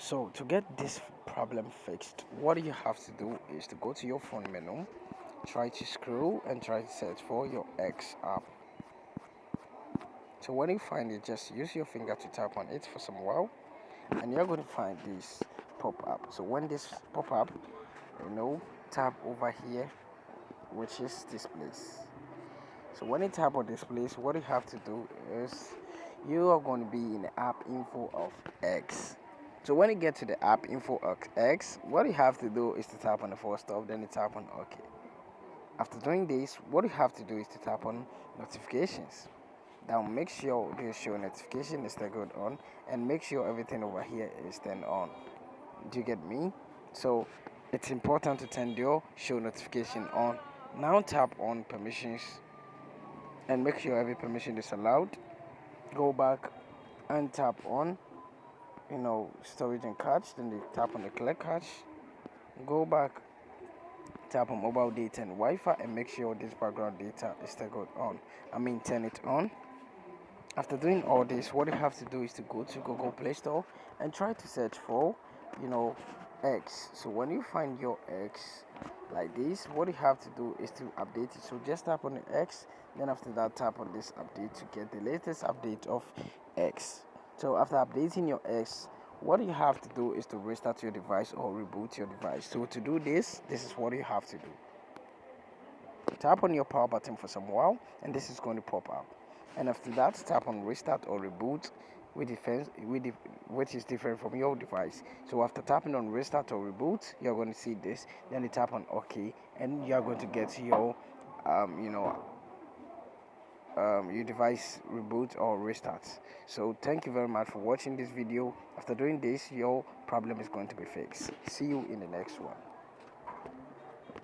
So to get this problem fixed, what you have to do is to go to your phone menu, try to scroll and try to search for your X app. So when you find it, just use your finger to tap on it for some while, and you're going to find this pop up. So when this pop up, tap over here, which is this place. So when you tap on this place, what you have to do is you are going to be in the app info of X. So when you get to the app info of X, what you have to do is to tap on the first stop, then you tap on OK. After doing this, what you have to do is to tap on notifications. Now make sure the show notification is turned on, and make sure everything over here is turned on. Do you get me? So it's important to turn your show notification on. Now tap on permissions and make sure every permission is allowed. Go back and tap on storage and cache, then you tap on the clear cache. Go back, tap on mobile data and Wi-Fi, and make sure this background data is still on. Turn it on. After doing all this, what you have to do is to go to Google Play Store and try to search for X. So when you find your X like this, what you have to do is to update it. So just tap on the X, then after that tap on this update to get the latest update of X. So after updating your X, what you have to do is to restart your device or reboot your device. So to do this is what you have to do. Tap on your power button for some while, and this is going to pop up. And after that, tap on restart or reboot, which is different from your device. So after tapping on restart or reboot, you're going to see this. Then you tap on OK, and you're going to get your your device reboot or restart. So thank you very much for watching this video. After doing this, your problem is going to be fixed. See you in the next one.